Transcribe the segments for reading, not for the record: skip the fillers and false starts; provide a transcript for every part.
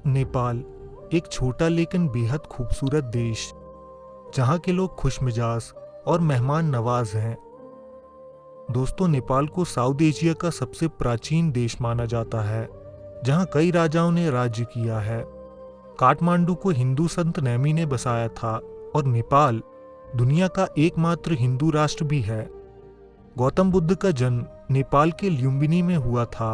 नेपाल एक छोटा लेकिन बेहद खूबसूरत देश, जहाँ के लोग खुशमिजाज और मेहमान नवाज हैं। दोस्तों, नेपाल को साउथ एशिया का सबसे प्राचीन देश माना जाता है, जहाँ कई राजाओं ने राज्य किया है। काठमांडू को हिंदू संत नेमी ने बसाया था और नेपाल दुनिया का एकमात्र हिंदू राष्ट्र भी है। गौतम बुद्ध का जन्म नेपाल के लुम्बिनी में हुआ था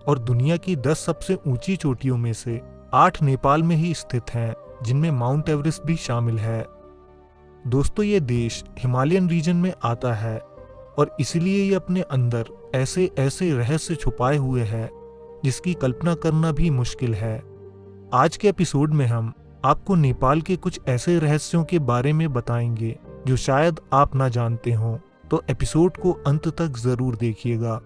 और दुनिया की 10 सबसे ऊंची चोटियों में से 8 नेपाल में ही स्थित हैं, जिनमें माउंट एवरेस्ट भी शामिल है। दोस्तों, ये देश हिमालयन रीजन में आता है और इसलिए ये अपने अंदर ऐसे ऐसे रहस्य छुपाए हुए है जिसकी कल्पना करना भी मुश्किल है। आज के एपिसोड में हम आपको नेपाल के कुछ ऐसे रहस्यों के बारे में बताएंगे जो शायद आप ना जानते हों, तो एपिसोड को अंत तक जरूर देखिएगा।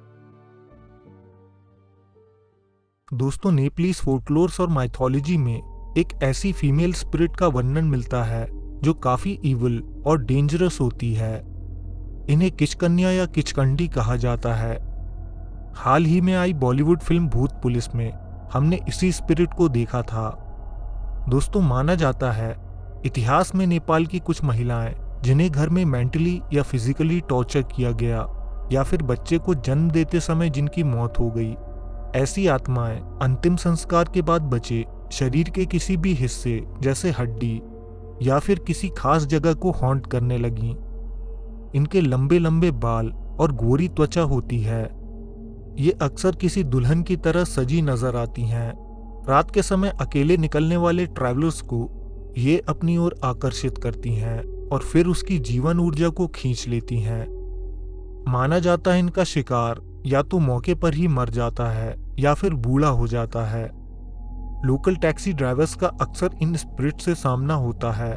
दोस्तों, नेपलीज फोकलोर्स और माइथोलॉजी में एक ऐसी फीमेल स्पिरिट का वर्णन मिलता है जो काफी इविल और डेंजरस होती है। इन्हें किचकन्या या किचकंडी कहा जाता है। हाल ही में आई बॉलीवुड फिल्म भूत पुलिस में हमने इसी स्पिरिट को देखा था। दोस्तों, माना जाता है इतिहास में नेपाल की कुछ महिलाएं जिन्हें घर में मेंटली या फिजिकली टॉर्चर किया गया या फिर बच्चे को जन्म देते समय जिनकी मौत हो गई, ऐसी आत्माएं अंतिम संस्कार के बाद बचे शरीर के किसी भी हिस्से जैसे हड्डी या फिर किसी खास जगह को हॉन्ट करने लगीं। इनके लंबे लंबे बाल और गोरी त्वचा होती है। ये अक्सर किसी दुल्हन की तरह सजी नजर आती हैं। रात के समय अकेले निकलने वाले ट्रैवलर्स को ये अपनी ओर आकर्षित करती हैं और फिर उसकी जीवन ऊर्जा को खींच लेती हैं। माना जाता है इनका शिकार या तो मौके पर ही मर जाता है या फिर बूढ़ा हो जाता है। लोकल टैक्सी ड्राइवर्स का अक्सर इन स्पिरिट से सामना होता है।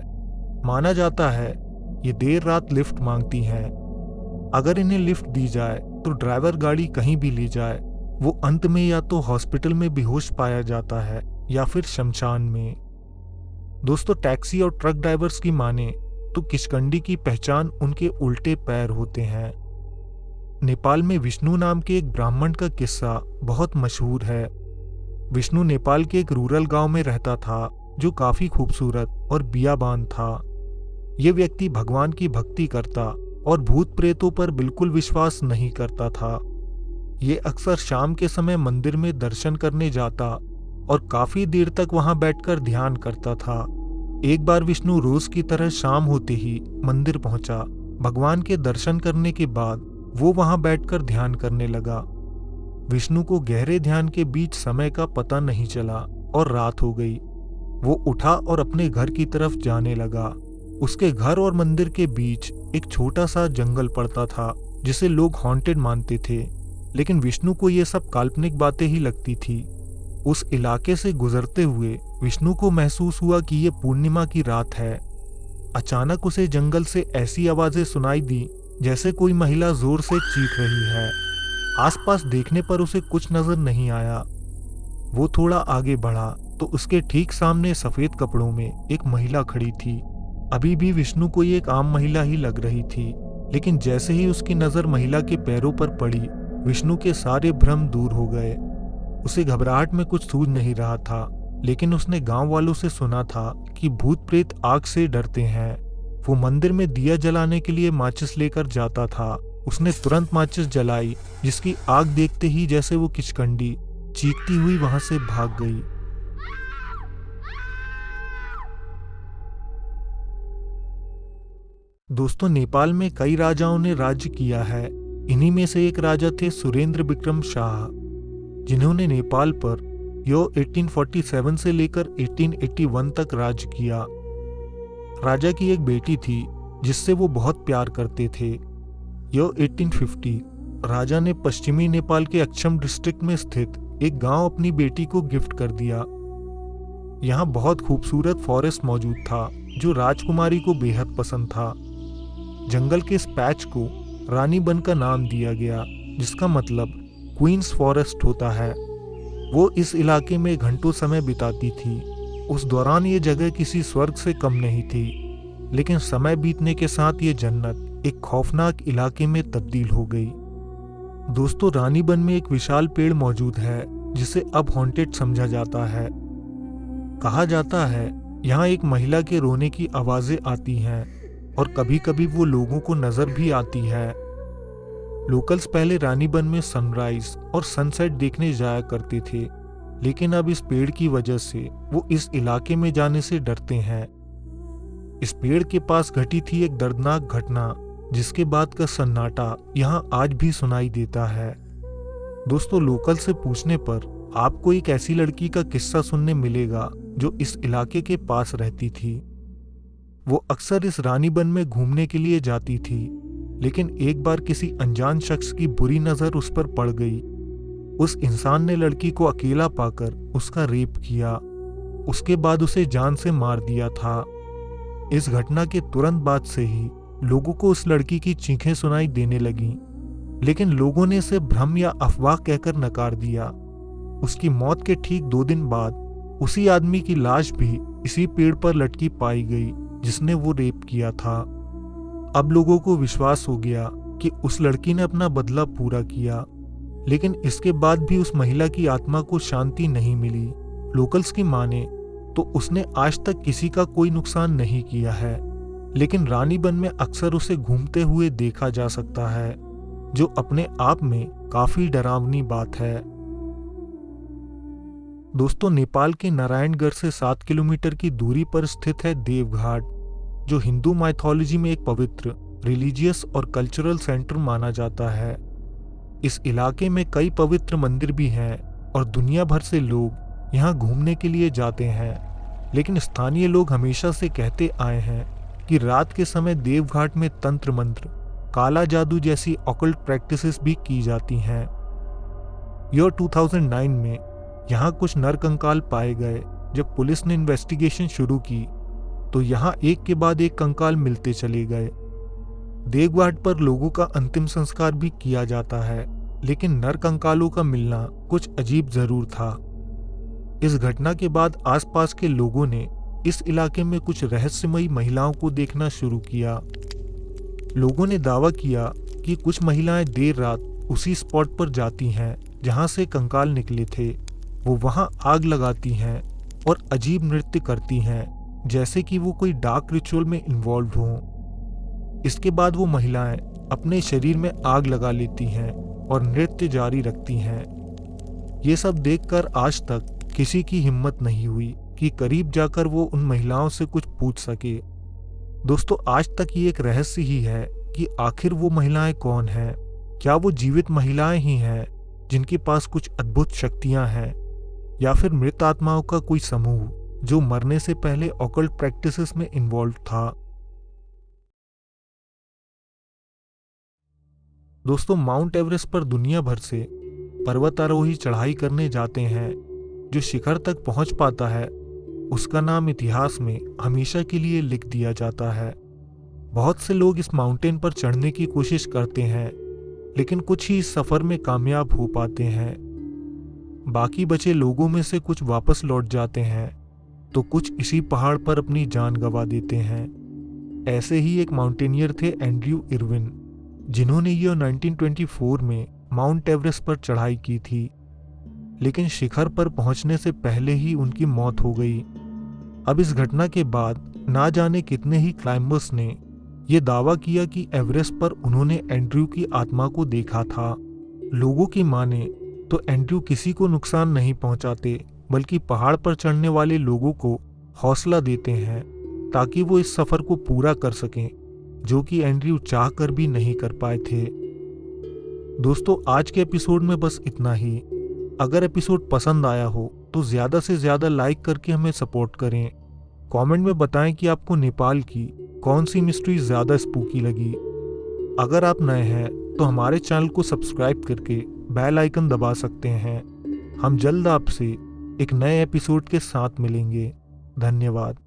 माना जाता है ये देर रात लिफ्ट मांगती हैं। अगर इन्हें लिफ्ट दी जाए तो ड्राइवर गाड़ी कहीं भी ले जाए, वो अंत में या तो हॉस्पिटल में बेहोश पाया जाता है या फिर शमशान में। दोस्तों, टैक्सी और ट्रक ड्राइवर्स की माने तो किचकंडी की पहचान उनके उल्टे पैर होते हैं। नेपाल में विष्णु नाम के एक ब्राह्मण का किस्सा बहुत मशहूर है। विष्णु नेपाल के एक रूरल गांव में रहता था जो काफी खूबसूरत और बियाबान था। ये व्यक्ति भगवान की भक्ति करता और भूत प्रेतों पर बिल्कुल विश्वास नहीं करता था। ये अक्सर शाम के समय मंदिर में दर्शन करने जाता और काफी देर तक वहां बैठकर ध्यान करता था। एक बार विष्णु रोज की तरह शाम होते ही मंदिर पहुंचा। भगवान के दर्शन करने के बाद वो वहां बैठकर ध्यान करने लगा। विष्णु को गहरे ध्यान के बीच समय का पता नहीं चला और रात हो गई। वो उठा और अपने घर की तरफ जाने लगा। उसके घर और मंदिर के बीच एक छोटा सा जंगल पड़ता था जिसे लोग हॉन्टेड मानते थे, लेकिन विष्णु को ये सब काल्पनिक बातें ही लगती थी। उस इलाके से गुजरते हुए विष्णु को महसूस हुआ कि ये पूर्णिमा की रात है। अचानक उसे जंगल से ऐसी आवाजें सुनाई दी जैसे कोई महिला जोर से चीख रही है। आसपास देखने पर उसे कुछ नजर नहीं आया। वो थोड़ा आगे बढ़ा तो उसके ठीक सामने सफेद कपड़ों में एक महिला खड़ी थी। अभी भी विष्णु को ये एक आम महिला ही लग रही थी, लेकिन जैसे ही उसकी नजर महिला के पैरों पर पड़ी, विष्णु के सारे भ्रम दूर हो गए। उसे घबराहट में कुछ सूझ नहीं रहा था, लेकिन उसने गांव वालों से सुना था कि भूत प्रेत आग से डरते हैं। वो मंदिर में दिया जलाने के लिए माचिस लेकर जाता था। उसने तुरंत माचिस जलाई, जिसकी आग देखते ही जैसे वो किचकंडी चीखती हुई वहां से भाग गई। दोस्तों, नेपाल में कई राजाओं ने राज्य किया है। इन्हीं में से एक राजा थे सुरेंद्र विक्रम शाह, जिन्होंने नेपाल पर 1847 से लेकर 1881 तक राज्य किया। राजा की एक बेटी थी जिससे वो बहुत प्यार करते थे। 1850 राजा ने पश्चिमी नेपाल के अक्षम डिस्ट्रिक्ट में स्थित एक गांव अपनी बेटी को गिफ्ट कर दिया। यहाँ बहुत खूबसूरत फॉरेस्ट मौजूद था जो राजकुमारी को बेहद पसंद था। जंगल के इस पैच को रानी बन का नाम दिया गया, जिसका मतलब क्वींस फॉरेस्ट होता है। वो इस इलाके में घंटों समय बिताती थी। उस दौरान ये जगह किसी स्वर्ग से कम नहीं थी, लेकिन समय बीतने के साथ ये जन्नत एक खौफनाक इलाके में तब्दील हो गई। दोस्तों, रानीबन में एक विशाल पेड़ मौजूद है जिसे अब हॉन्टेड समझा जाता है। कहा जाता है यहाँ एक महिला के रोने की आवाजें आती हैं और कभी कभी वो लोगों को नजर भी आती है। लोकल्स पहले रानीबन में सनराइज और सनसेट देखने जाया करते थे, लेकिन अब इस पेड़ की वजह से वो इस इलाके में जाने से डरते हैं। इस पेड़ के पास घटी थी एक दर्दनाक घटना, जिसके बाद का सन्नाटा यहाँ आज भी सुनाई देता है। दोस्तों, लोकल से पूछने पर आपको एक ऐसी लड़की का किस्सा सुनने मिलेगा जो इस इलाके के पास रहती थी। वो अक्सर इस रानीबन में घूमने के लिए जाती थी, लेकिन एक बार किसी अनजान शख्स की बुरी नजर उस पर पड़ गई। उस इंसान ने लड़की को अकेला पाकर उसका रेप किया, उसके बाद उसे जान से मार दिया था। इस घटना के तुरंत बाद से ही लोगों को उस लड़की की चीखें सुनाई देने लगीं, लेकिन लोगों ने इसे भ्रम या अफवाह कहकर नकार दिया। उसकी मौत के ठीक 2 दिन बाद उसी आदमी की लाश भी इसी पेड़ पर लटकी पाई गई जिसने वो रेप किया था। अब लोगों को विश्वास हो गया कि उस लड़की ने अपना बदला पूरा किया, लेकिन इसके बाद भी उस महिला की आत्मा को शांति नहीं मिली। लोकल्स की माने तो उसने आज तक किसी का कोई नुकसान नहीं किया है, लेकिन रानीबन में अक्सर उसे घूमते हुए देखा जा सकता है, जो अपने आप में काफी डरावनी बात है। दोस्तों, नेपाल के नारायणगढ़ से 7 किलोमीटर की दूरी पर स्थित है देवघाट, जो हिंदू माइथोलॉजी में एक पवित्र, रिलीजियस और कल्चरल सेंटर माना जाता है। इस इलाके में कई पवित्र मंदिर भी हैं और दुनिया भर से लोग यहाँ घूमने के लिए जाते हैं, लेकिन स्थानीय लोग हमेशा से कहते आए हैं कि रात के समय देवघाट में तंत्र मंत्र, काला जादू जैसी ऑकल्ट प्रैक्टिसेस भी की जाती हैं। ईयर 2009 में यहाँ कुछ नरकंकाल पाए गए। जब पुलिस ने इन्वेस्टिगेशन शुरू की तो यहाँ एक के बाद एक कंकाल मिलते चले गए। देवघाट पर लोगों का अंतिम संस्कार भी किया जाता है, लेकिन नरकंकालों का मिलना कुछ अजीब जरूर था। इस घटना के बाद आसपास के लोगों ने इस इलाके में कुछ रहस्यमयी महिलाओं को देखना शुरू किया। लोगों ने दावा किया कि कुछ महिलाएं देर रात उसी स्पॉट पर जाती हैं जहां से कंकाल निकले थे। वो वहां आग लगाती हैं और अजीब नृत्य करती हैं, जैसे कि वो कोई डार्क रिचुअल में इन्वॉल्व हों। इसके बाद वो महिलाएं अपने शरीर में आग लगा लेती हैं और नृत्य जारी रखती हैं। ये सब देखकर आज तक किसी की हिम्मत नहीं हुई कि करीब जाकर वो उन महिलाओं से कुछ पूछ सके। दोस्तों, आज तक ये एक रहस्य ही है कि आखिर वो महिलाएं कौन हैं। क्या वो जीवित महिलाएं ही हैं जिनके पास कुछ अद्भुत शक्तियां हैं, या फिर मृत आत्माओं का कोई समूह जो मरने से पहले ऑकल्ट प्रैक्टिसेस में इन्वॉल्व था। दोस्तों, माउंट एवरेस्ट पर दुनिया भर से पर्वतारोही चढ़ाई करने जाते हैं। जो शिखर तक पहुंच पाता है उसका नाम इतिहास में हमेशा के लिए लिख दिया जाता है। बहुत से लोग इस माउंटेन पर चढ़ने की कोशिश करते हैं, लेकिन कुछ ही इस सफर में कामयाब हो पाते हैं। बाकी बचे लोगों में से कुछ वापस लौट जाते हैं, तो कुछ इसी पहाड़ पर अपनी जान गंवा देते हैं। ऐसे ही एक माउंटेनियर थे एंड्रयू इरविन, जिन्होंने ये 1924 में माउंट एवरेस्ट पर चढ़ाई की थी, लेकिन शिखर पर पहुंचने से पहले ही उनकी मौत हो गई। अब इस घटना के बाद ना जाने कितने ही क्लाइंबर्स ने यह दावा किया कि एवरेस्ट पर उन्होंने एंड्रयू की आत्मा को देखा था। लोगों की माने तो एंड्रयू किसी को नुकसान नहीं पहुंचाते, बल्कि पहाड़ पर चढ़ने वाले लोगों को हौसला देते हैं ताकि वो इस सफर को पूरा कर सकें, जो कि एंड्रयू चाह कर भी नहीं कर पाए थे। दोस्तों, आज के एपिसोड में बस इतना ही। अगर एपिसोड पसंद आया हो तो ज़्यादा से ज़्यादा लाइक करके हमें सपोर्ट करें। कमेंट में बताएं कि आपको नेपाल की कौन सी मिस्ट्री ज़्यादा स्पूकी लगी। अगर आप नए हैं तो हमारे चैनल को सब्सक्राइब करके बेल आइकन दबा सकते हैं। हम जल्द आपसे एक नए एपिसोड के साथ मिलेंगे। धन्यवाद।